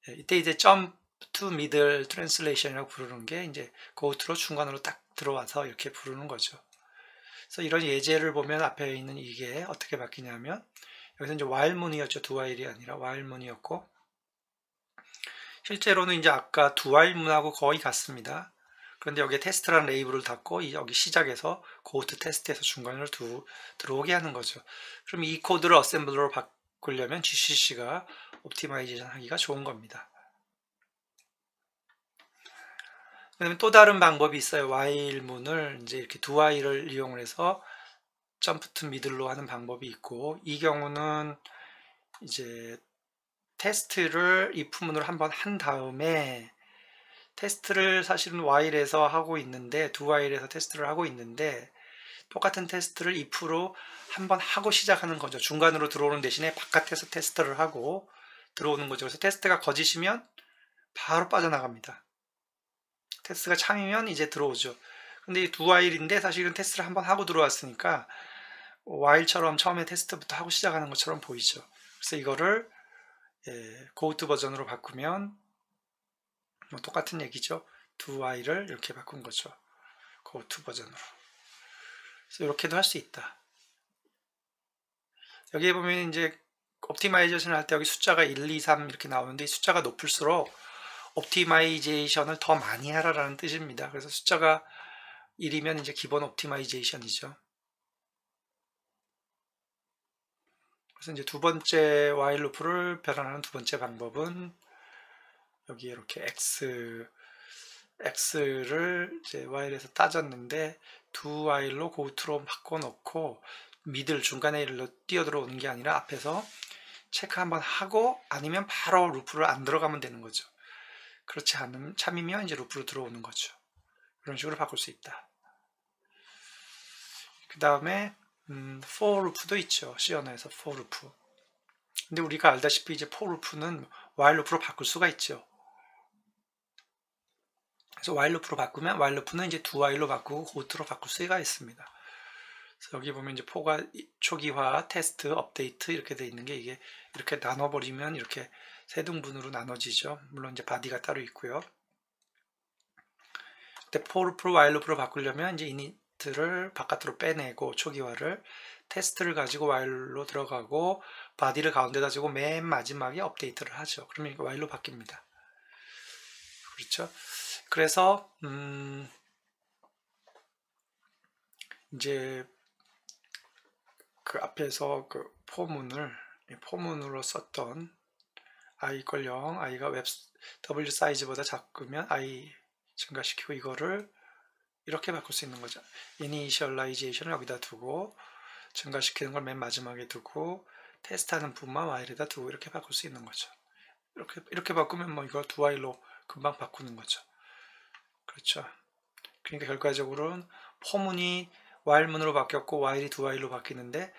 S1: 이때 이제 jump to middle translation이라고 부르는 게 이제 go to로 중간으로 딱 들어와서 이렇게 부르는 거죠. 그래서 이런 예제를 보면 앞에 있는 이게 어떻게 바뀌냐면, 여기서 이제 while문이었죠. do while이 아니라 while문이었고, 실제로는 이제 아까 do while문하고 거의 같습니다. 그런데 여기에 테스트라는 레이블을 닫고 여기 시작에서 go to test에서 중간을 들어오게 하는 거죠. 그럼 이 코드를 어셈블러로 바꾸려면 GCC가 옵티마이제이션 하기가 좋은 겁니다. 그다음에 또 다른 방법이 있어요. while문을 이제 이렇게 do while을 이용을 해서 jump to middle로 하는 방법이 있고, 이 경우는 이제 테스트를 if문으로 한번 한 다음에 테스트를 사실은 while에서 하고 있는데 do while에서 테스트를 하고 있는데 똑같은 테스트를 if로 한번 하고 시작하는 거죠. 중간으로 들어오는 대신에 바깥에서 테스트를 하고 들어오는 거죠. 그래서 테스트가 거짓이면 바로 빠져나갑니다. 테스트가 참이면 이제 들어오죠. 근데 이 do while인데 사실은 테스트를 한번 하고 들어왔으니까 while처럼 처음에 테스트부터 하고 시작하는 것처럼 보이죠. 그래서 이거를 go to 버전으로 바꾸면 뭐 똑같은 얘기죠. do while을 이렇게 바꾼 거죠. go to 버전으로. 그래서 이렇게도 할 수 있다. 여기에 보면 이제 옵티마이제이션을 할 때 여기 숫자가 1, 2, 3 이렇게 나오는데 이 숫자가 높을수록 옵티마이제이션을 더 많이 하라라는 뜻입니다. 그래서 숫자가 1이면 이제 기본 옵티마이제이션이죠. 그래서 이제 두 번째 while 루프를 변환하는 두 번째 방법은 여기 이렇게 x를 이제 while에서 따졌는데 do while로 go to로 바꿔놓고 미들 중간에 뛰어들어오는 게 아니라 앞에서 체크 한번 하고 아니면 바로 루프를 안 들어가면 되는 거죠. 그렇지 않으면 참이면 이제 루프로 들어오는 거죠. 이런 식으로 바꿀 수 있다. 그 다음에 for 루프도 있죠. C 언어에서 for 루프. 근데 우리가 알다시피 이제 for 루프는 while 루프로 바꿀 수가 있죠. 그래서 while 루프로 바꾸면 while 루프는 이제 do while로 바꾸고 go to로 바꿀 수가 있습니다. 그래서 여기 보면 이제 for가 초기화, 테스트, 업데이트 이렇게 돼 있는 게 이게 이렇게 나눠버리면 이렇게 세 등분으로 나눠지죠. 물론 이제 body가 따로 있고요. 근데 for 루프로 while 루프로 바꾸려면 이제 init를 바깥으로 빼내고 초기화를 테스트를 가지고 while로 들어가고 body를 가운데다 주고 맨 마지막에 업데이트를 하죠. 그러면 이거 while로 바뀝니다. 그렇죠? 그래서 이제 그 앞에서 그 포문으로 썼던 i = 0, i가 w 사이즈보다 작으면 i 증가시키고 이거를 이렇게 바꿀 수 있는 거죠. 이니셜라이제이션을 여기다 두고 증가시키는 걸 맨 마지막에 두고 테스트하는 부분만 while에다 두고 이렇게 바꿀 수 있는 거죠. 이렇게 바꾸면 뭐 이거 do while로 금방 바꾸는 거죠. 그렇죠. 그러니까 결과적으로는 포문이 while문으로 바뀌었고 while이 do while로 바뀌는데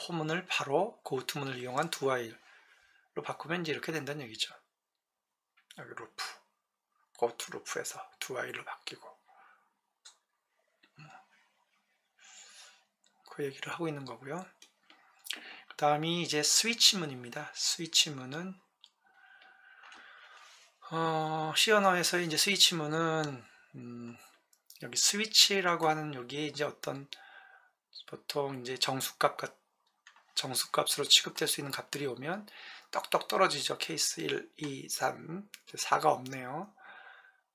S1: 포문을 바로 go to 문을 이용한 do while로 바꾸면 이제 이렇게 된다는 얘기죠. 여기 루프, go to 루프에서 do while로 바뀌고 그 얘기를 하고 있는 거고요. 그 다음이 이제 스위치문입니다. 스위치문은 C 언어에서의 이제 스위치문은 여기 스위치라고 하는 여기에 이제 어떤 보통 이제 정수값으로 취급될 수 있는 값들이 오면 떡떡 떨어지죠. 케이스 1, 2, 3, 4가 없네요.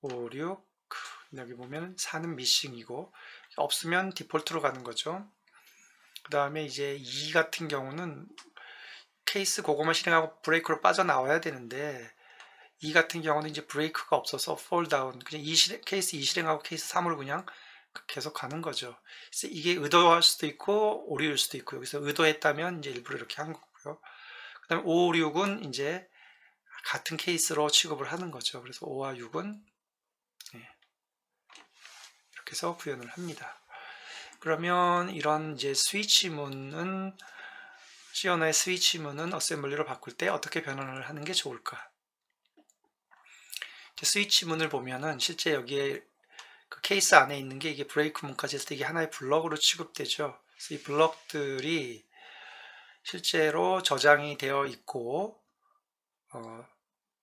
S1: 5, 6, 여기 보면 4는 미싱이고 없으면 디폴트로 가는 거죠. 그 다음에 이제 2 같은 경우는 케이스 그거만 실행하고 브레이크로 빠져나와야 되는데 2 같은 경우는 이제 브레이크가 없어서 fall down, 그냥 케이스 2 실행하고 케이스 3으로 그냥 계속 가는 거죠. 그래서 이게 의도할 수도 있고 오류일 수도 있고, 여기서 의도했다면 이제 일부러 이렇게 한 거고요. 그 다음에 5, 6은 이제 같은 케이스로 취급을 하는 거죠. 그래서 5와 6은 이렇게 해서 구현을 합니다. 그러면 이런 이제 스위치문은, 시어나의 스위치문은 어셈블리로 바꿀 때 어떻게 변환을 하는 게 좋을까? 스위치문을 보면은 실제 여기에 그 케이스 안에 있는 게 이게 브레이크문까지 했을 때 이게 하나의 블럭으로 취급되죠. 그래서 이 블럭들이 실제로 저장이 되어 있고,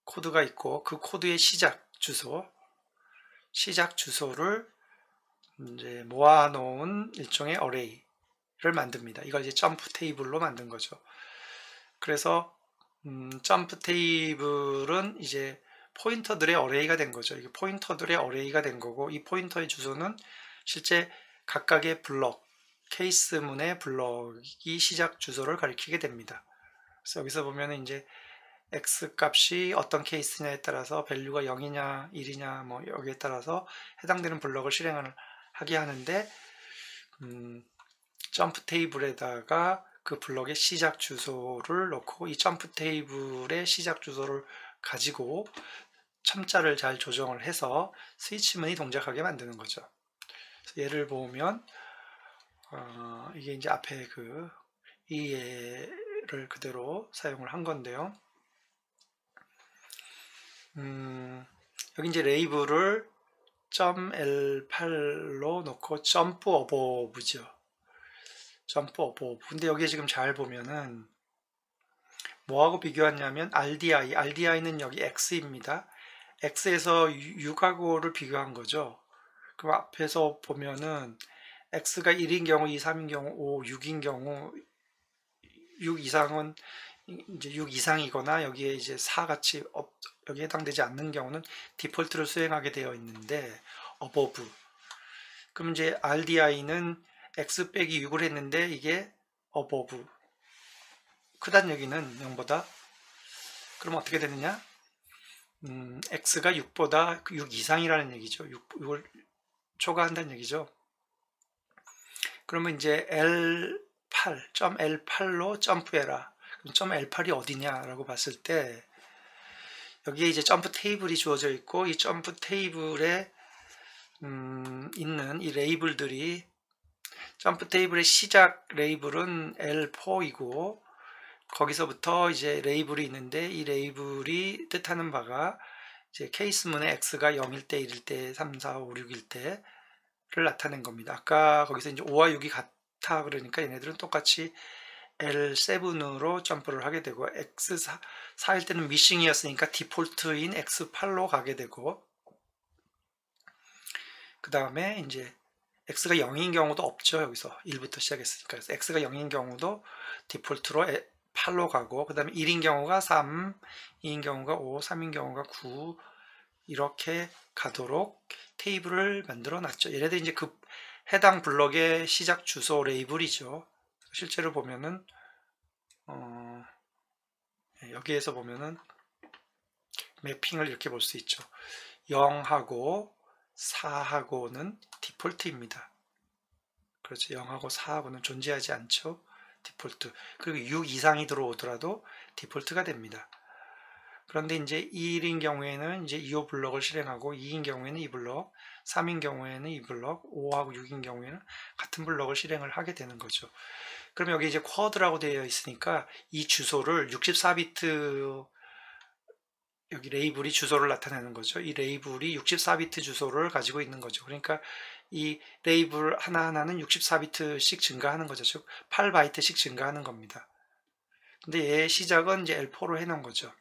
S1: 코드가 있고, 그 코드의 시작 주소를 이제 모아놓은 일종의 어레이를 만듭니다. 이걸 이제 점프 테이블로 만든 거죠. 그래서 점프 테이블은 이제 포인터들의 어레이가 된 거죠. 이게 포인터들의 어레이가 된 거고, 이 포인터의 주소는 실제 각각의 블럭, 케이스문의 블럭이 시작 주소를 가리키게 됩니다. 그래서 여기서 보면 이제 x 값이 어떤 케이스냐에 따라서 밸류가 0이냐 1이냐 뭐 여기에 따라서 해당되는 블럭을 실행을 하게 하는데, 점프 테이블에다가 그 블럭의 시작 주소를 넣고 이 점프 테이블의 시작 주소를 가지고 첨자를 잘 조정을 해서 스위치문이 동작하게 만드는 거죠. 예를 보면 이게 이제 앞에 이 예를 그대로 사용을 한 건데요. 여기 이제 레이블을 .l8로 놓고 점프 어보브죠. 점프 어보브. 근데 여기에 지금 잘 보면은 뭐하고 비교하냐면 RDI는 여기 X입니다. X에서 6하고를 비교한 거죠. 그럼 앞에서 보면은 X가 1인 경우, 2, 3인 경우, 5, 6인 경우, 6 이상은 이제 6 이상이거나 여기에 이제 4 같이 여기에 해당되지 않는 경우는 디폴트를 수행하게 되어 있는데 above. 그럼 이제 RDI는 X 빼기 6을 했는데 이게 above. 크다는 얘기는 0보다. 그럼 어떻게 되느냐? X가 6보다 6 이상이라는 얘기죠. 6을 초과한다는 얘기죠. 그러면 이제 .L8로 점프해라. 그럼 .L8이 어디냐라고 봤을 때 여기에 이제 점프 테이블이 주어져 있고 이 점프 테이블에 있는 이 레이블들이, 점프 테이블의 시작 레이블은 L4이고 거기서부터 이제 레이블이 있는데 이 레이블이 뜻하는 바가 이제 케이스문의 X가 0일 때, 1일 때, 3, 4, 5, 6일 때를 나타낸 겁니다. 아까 거기서 이제 5와 6이 같아 그러니까 얘네들은 똑같이 L7으로 점프를 하게 되고, X4일 때는 미싱이었으니까 디폴트인 X8로 가게 되고, 그 다음에 이제 X가 0인 경우도 없죠. 여기서 1부터 시작했으니까. 그래서 X가 0인 경우도 디폴트로 8로 가고, 그 다음에 1인 경우가 3, 2인 경우가 5, 3인 경우가 9, 이렇게 가도록 테이블을 만들어 놨죠. 얘네들 이제 그 해당 블럭의 시작 주소 레이블이죠. 실제로 보면은 여기에서 보면은 매핑을 이렇게 볼 수 있죠. 0하고 4하고는 디폴트입니다. 그렇죠. 0하고 4하고는 존재하지 않죠. 디폴트. 그리고 6 이상이 들어오더라도 디폴트가 됩니다. 그런데 이제 1인 경우에는 이제 2호 블럭을 실행하고, 2인 경우에는 이 블럭, 3인 경우에는 이 블럭, 5하고 6인 경우에는 같은 블럭을 실행을 하게 되는 거죠. 그럼 여기 이제 쿼드라고 되어 있으니까 이 주소를 64비트, 여기 레이블이 주소를 나타내는 거죠. 이 레이블이 64비트 주소를 가지고 있는 거죠. 그러니까 이 레이블 하나하나는 64비트씩 증가하는 거죠. 즉 8바이트씩 증가하는 겁니다. 근데 얘의 시작은 이제 L4로 해놓은 거죠.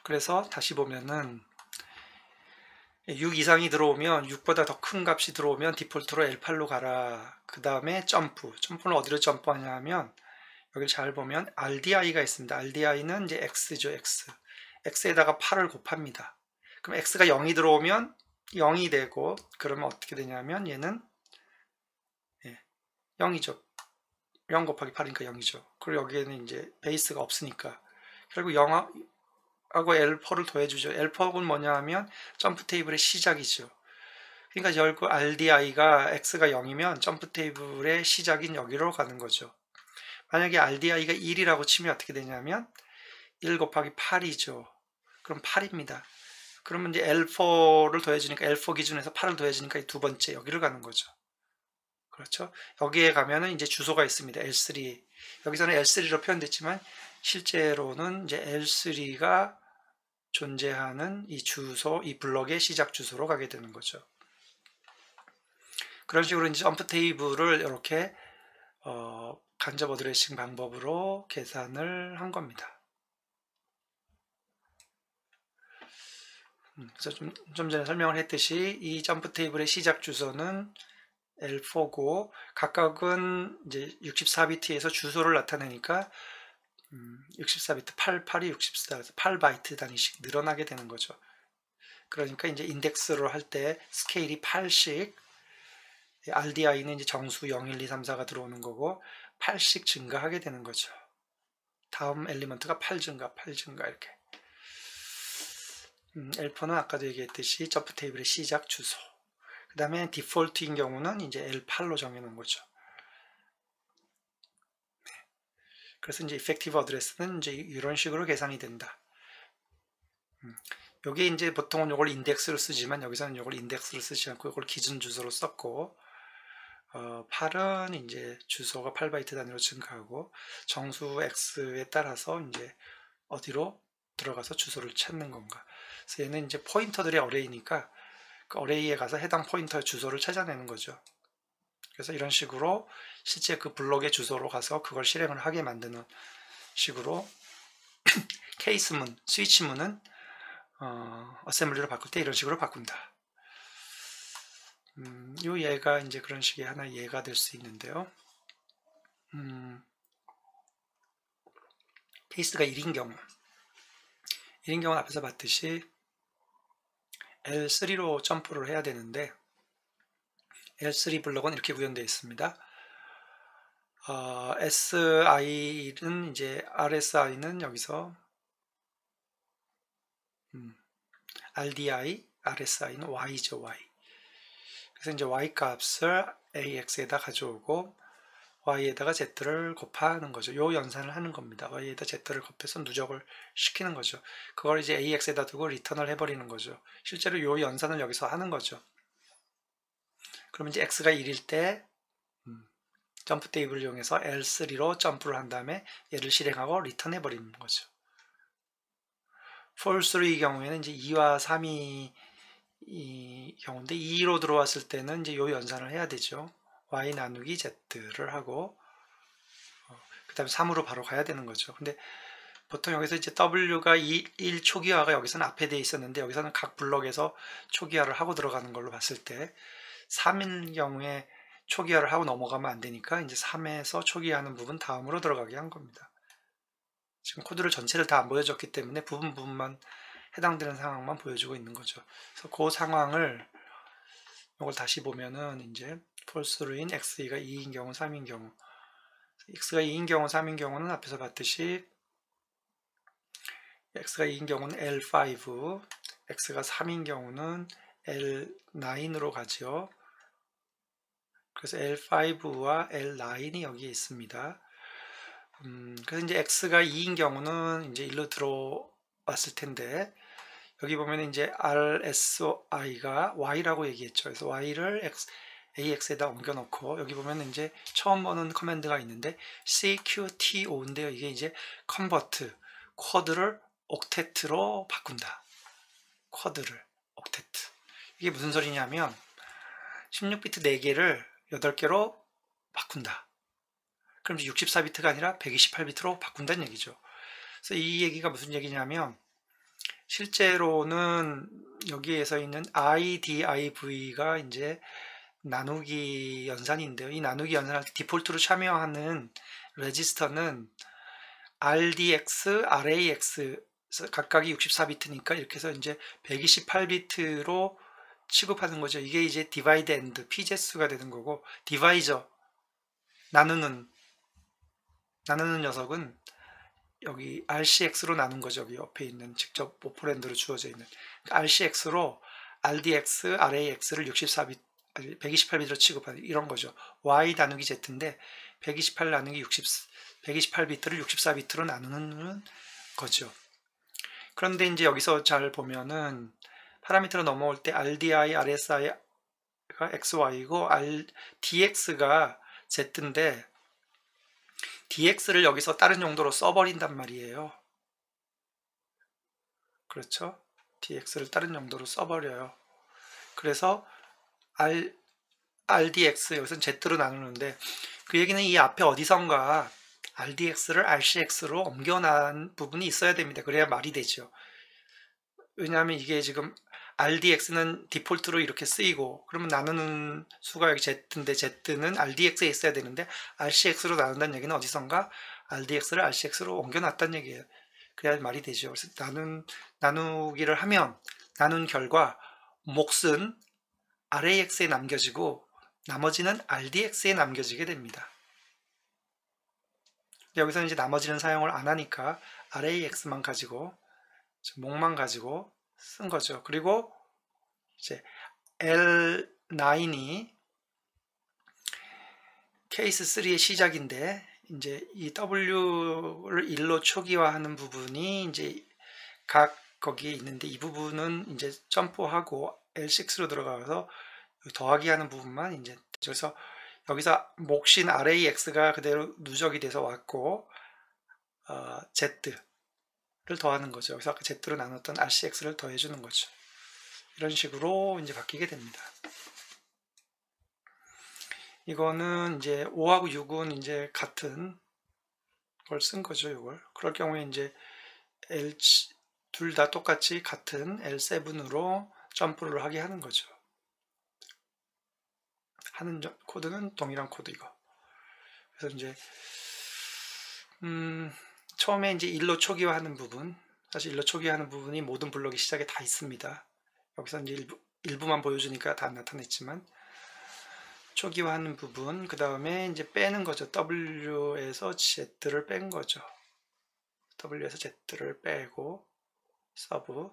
S1: 그래서 다시 보면은 6 이상이 들어오면, 6보다 더 큰 값이 들어오면 디폴트로 L8로 가라. 그 다음에 점프는 어디로 점프하냐면 여기 잘 보면 RDI가 있습니다. RDI는 이제 X죠. X에다가 8을 곱합니다. 그럼 X가 0이 들어오면 0이 되고, 그러면 어떻게 되냐면 얘는 0이죠. 0 곱하기 8이니까 0이죠. 그리고 여기에는 이제 베이스가 없으니까 결국 하고 L4를 더해주죠. L4는 뭐냐 하면 점프 테이블의 시작이죠. 그러니까 열고 RDI가 X가 0이면 점프 테이블의 시작인 여기로 가는 거죠. 만약에 RDI가 1이라고 치면 어떻게 되냐면 1 곱하기 8이죠. 그럼 8입니다. 그러면 이제 L4를 더해주니까 L4 기준에서 8을 더해주니까 두 번째 여기를 가는 거죠. 그렇죠? 여기에 가면은 이제 주소가 있습니다. L3. 여기서는 L3로 표현됐지만 실제로는 이제 L3가 존재하는 이 주소, 이 블럭의 시작 주소로 가게 되는 거죠. 그런 식으로 이제 점프 테이블을 이렇게 간접 어드레싱 방법으로 계산을 한 겁니다. 그래서 좀 전에 설명을 했듯이 이 점프 테이블의 시작 주소는 L4고 각각은 이제 64비트에서 주소를 나타내니까 64비트 88이 64에서 8바이트 단위씩 늘어나게 되는 거죠. 그러니까 이제 인덱스로 할 때 스케일이 8씩 RDI는 이제 정수 0, 1, 2, 3, 4가 들어오는 거고 8씩 증가하게 되는 거죠. 다음 엘리먼트가 8 증가, 8 증가 이렇게. L4는 아까도 얘기했듯이 점프 테이블의 시작 주소. 그 다음에 디폴트인 경우는 이제 L8로 정해놓은 거죠. 네. 그래서 이제 effective address는 이제 이런 식으로 계산이 된다. 요게 이제 보통은 요걸 인덱스를 쓰지만 여기서는 요걸 인덱스를 쓰지 않고 요걸 기준 주소로 썼고 8은 이제 주소가 8바이트 단위로 증가하고 정수 X에 따라서 이제 어디로 들어가서 주소를 찾는 건가. 그래서 얘는 이제 포인터들의 어레이니까 그 어레이에 가서 해당 포인터의 주소를 찾아내는 거죠. 그래서 이런 식으로 실제 그 블록의 주소로 가서 그걸 실행을 하게 만드는 식으로 케이스문, 스위치문은 어셈블리로 바꿀 때 이런 식으로 바꾼다. 이 예가 이제 그런 식의 하나의 예가 될 수 있는데요. 케이스가 1인 경우는 앞에서 봤듯이 L3로 점프를 해야 되는데 L3 블록은 이렇게 구현되어 있습니다. SI는 이제 RSI는 여기서 RDI, RSI는 Y죠, Y. 그래서 이제 Y 값을 AX에다 가져오고 Y에다가 Z를 곱하는 거죠. 요 연산을 하는 겁니다. Y에다 Z를 곱해서 누적을 시키는 거죠. 그걸 이제 AX에다 두고 리턴을 해버리는 거죠. 실제로 요 연산을 여기서 하는 거죠. 그러면 이제 X가 1일 때 점프 테이블을 이용해서 L3로 점프를 한 다음에 얘를 실행하고 리턴해 버리는 거죠. for3의 경우에는 이제 2와 3이 이 경우인데 2로 들어왔을 때는 이제 요 연산을 해야 되죠. y 나누기 z를 하고 그 다음에 3으로 바로 가야 되는 거죠. 근데 보통 여기서 이제 w가 1 초기화가 여기서는 앞에 돼 있었는데 여기서는 각 블럭에서 초기화를 하고 들어가는 걸로 봤을 때 3일 경우에 초기화를 하고 넘어가면 안 되니까 이제 3에서 초기화하는 부분 다음으로 들어가게 한 겁니다. 지금 코드를 전체를 다 안 보여줬기 때문에 부분만 해당되는 상황만 보여주고 있는 거죠. 그래서 그 상황을 이걸 다시 보면은 이제 false인 x가 2인 경우, 3인 경우, x가 2인 경우, 3인 경우는 앞에서 봤듯이 x가 2인 경우는 L5, x가 3인 경우는 L9으로 가죠. 그래서 L5와 L9이 여기에 있습니다. 그래서 이제 x가 2인 경우는 이제 일로 들어왔을 텐데 여기 보면 이제 RSI가 Y라고 얘기했죠. 그래서 Y를 AX에다 옮겨놓고 여기 보면 이제 처음 보는 커맨드가 있는데 CQTO인데요. 이게 이제 컨버트, 쿼드를 옥테트로 바꾼다. 쿼드를 옥테트. 이게 무슨 소리냐면 16비트 4개를 8개로 바꾼다. 그럼 이제 64비트가 아니라 128비트로 바꾼다는 얘기죠. 그래서 이 얘기가 무슨 얘기냐면 실제로는 여기에서 있는 IDIV가 이제 나누기 연산인데요. 이 나누기 연산할 때 디폴트로 참여하는 레지스터는 RDX, RAX 각각이 64비트니까 이렇게 해서 이제 128비트로 취급하는 거죠. 이게 이제 디바이드 엔드, PJ수가 되는 거고 디바이저, 나누는 녀석은 여기 RCX로 나눈 거죠. 여기 옆에 있는 직접 오퍼랜드로 주어져 있는 RCX로 RDX, RAX를 128비트로 취급하는 이런 거죠. Y 나누기 Z인데 128 나누기 128비트를 64비트로 나누는 거죠. 그런데 이제 여기서 잘 보면은 파라미터로 넘어올 때 RDI, RSI가 XY고 DX가 Z인데 DX를 여기서 다른 용도로 써버린단 말이에요. 그렇죠? DX를 다른 용도로 써버려요. 그래서 RDX, 여기서는 Z로 나누는데 그 얘기는 이 앞에 어디선가 RDX를 RCX로 옮겨난 부분이 있어야 됩니다. 그래야 말이 되죠. 왜냐하면 이게 지금 RDX는 디폴트로 이렇게 쓰이고 그러면 나누는 수가 여기 Z인데 Z는 RDX에 있어야 되는데 RCX로 나눈다는 얘기는 어디선가 RDX를 RCX로 옮겨놨다는 얘기예요. 그래야 말이 되죠. 그래서 나누기를 하면 나눈 결과 몫은 RAX에 남겨지고 나머지는 RDX에 남겨지게 됩니다. 여기서는 이제 나머지는 사용을 안 하니까 RAX만 가지고 몫만 가지고 쓴 거죠. 그리고 이제 L9이 케이스 3의 시작인데 이제 이 W를 1로 초기화하는 부분이 이제 각 거기에 있는데 이 부분은 이제 점프하고 L6로 들어가서 더하기 하는 부분만 이제 그래서 여기서 몫인 RAX가 그대로 누적이 돼서 왔고 Z를 더하는 거죠. 여기서 아까 Z로 나눴던 RCX를 더해주는 거죠. 이런 식으로 이제 바뀌게 됩니다. 이거는 이제 5하고 6은 이제 같은 걸 쓴 거죠. 이걸. 그럴 경우에 이제 둘 다 똑같이 같은 L7으로 점프를 하게 하는 거죠. 하는 코드는 동일한 코드이고. 그래서 이제 처음에 이제 1로 초기화하는 부분, 사실 1로 초기화하는 부분이 모든 블록이 시작에 다 있습니다. 여기서 이제 일부만 보여주니까 다 나타냈지만 초기화하는 부분, 그 다음에 이제 빼는 거죠. W에서 Z를 뺀 거죠. W에서 Z를 빼고 서브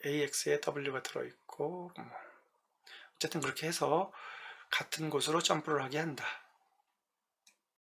S1: AX에 W가 들어있고 어쨌든 그렇게 해서 같은 곳으로 점프를 하게 한다.